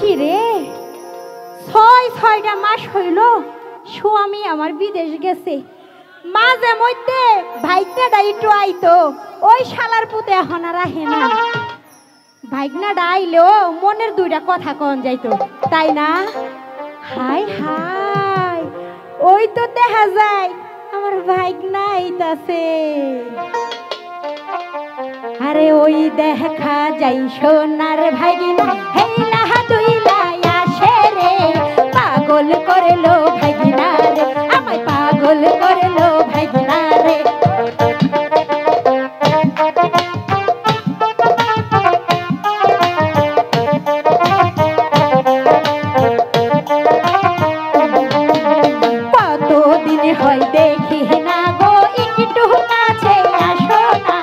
কি রে ৬-৬টা মাস হইল স্বামী আমার বিদেশ গেছে মাঝে মধ্যে ভাইগনাটা একটু আইতো ওই শালার পুতে এখন আর আহে না ভাইগনাটা আইলেও মনের দুইটা কথা কন যাইতো তাই না হাই হাই ওই তো দেখা যায় আমার ভাইগনা আইতাছে আরে ওই দেখা যাই সোনার ভাইগনা হেইলা দুইলা আসে রে পাগল করলো ভাইগনা রে আমায় পাগল করলো ভাইগনা রে কতদিন হয় দেখি না গো একটু কাছে আসো না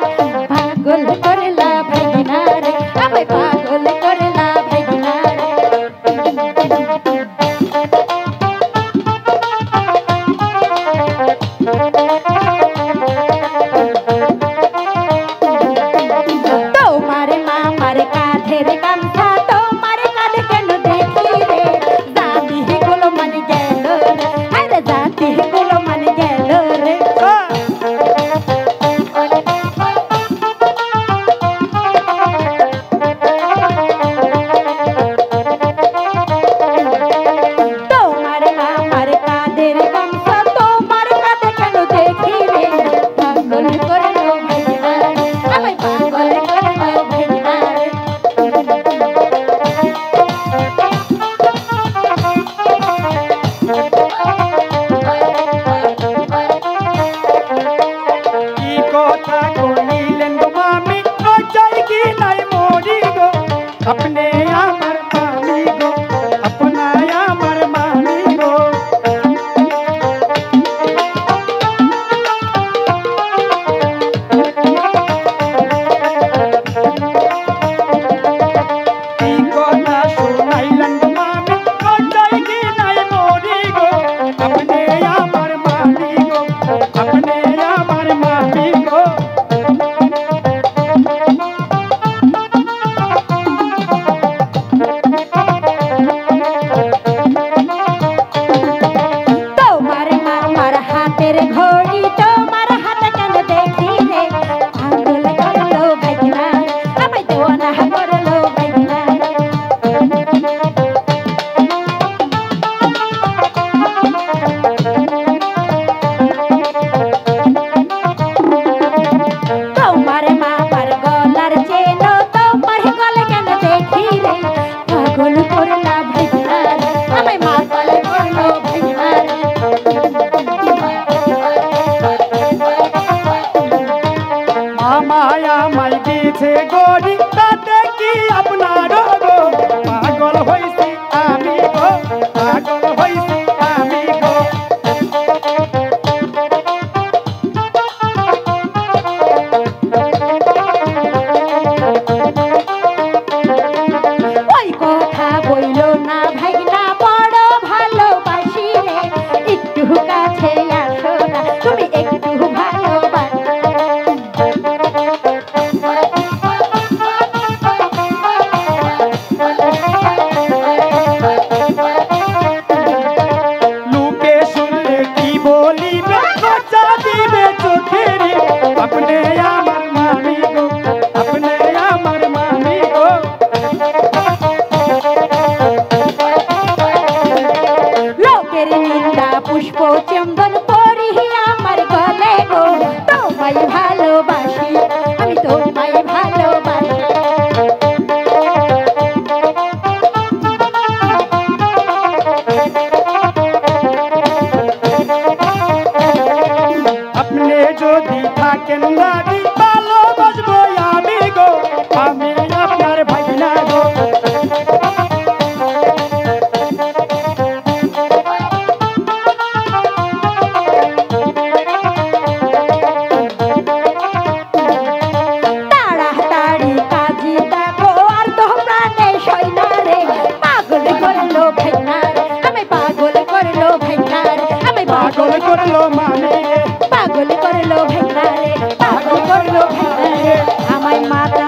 পাগল করলা ভাইগনা রে আমায় পাগল করলা ভাইগনা রে তোমার মামার কাঁধের গামছা তোমার কাঁধে কেন দেখি রে জাতি গুলো মানে গেল রে আরে জাতি গুলো মানে গেল রে তোমার মামার কাঁধের গামছা তোমার কাঁধে কেন দেখি রে পাগল করলো ভাইগনা রে আমায় পাগল করলো ভাইগনা রে কি কথা কইলেন গো মামি লজ্জায় কি নাই মরি গো আপনি আমার মামি গো আপনায় আমার মামি গো কি কথা শুনাইলেন গো মামি লজ্জায় কি নাই মরি গো আপনি আমার মামি গো আপনি আমার মামি গো তোমার মামার হাতের ঘড়ি তোমার হাতে কেন দেখি রে পাগল করলো ভাইগনা রে আমায় দেওয়ানা করলো ভাইগনা রে তোমার মামার গলার চেন তোমার গলে কেন দেখি রে পাগল করলা ভাইগনা রে আমায় পাগল করলো ভাইগনা রে মামায় আমায় দিয়েছে গড়ি তাতে কি আপনার গো পাগল হইছি আমি গো পাগল হইছি আমি গো ওই কথা বইলো না ভাইগনা বড় ভালোবাসি রে একটু কাছে আসো না তুমি একটু ভালোবাসো লোকে শুনলে কি বলিবে লজ্জা দিবে চোখে রে আপনি আমার মামি গো আপনি আমার মামি গো লোকের নিন্দা পুষ্প চন্দন পরি আমার গলে গো তোমায় ভালোবাসি আমি তোমায় ভালোবাসি আপনি যদি থাকেন রাজি ভালোবাসবো আমি গো আমি আপনার ভাইনা গো তাড়াতাড়ি কাজী দেখো আর তো প্রাণে সইনা রে পাগল করলো ভাইগনা রে আমায় পাগল করলো ভাইগনা রে আমায় পাগল করলো মামি রে পাগল করলো ভাইগনা রে পাগল করলো ভাইগনা রে আমায় মাতা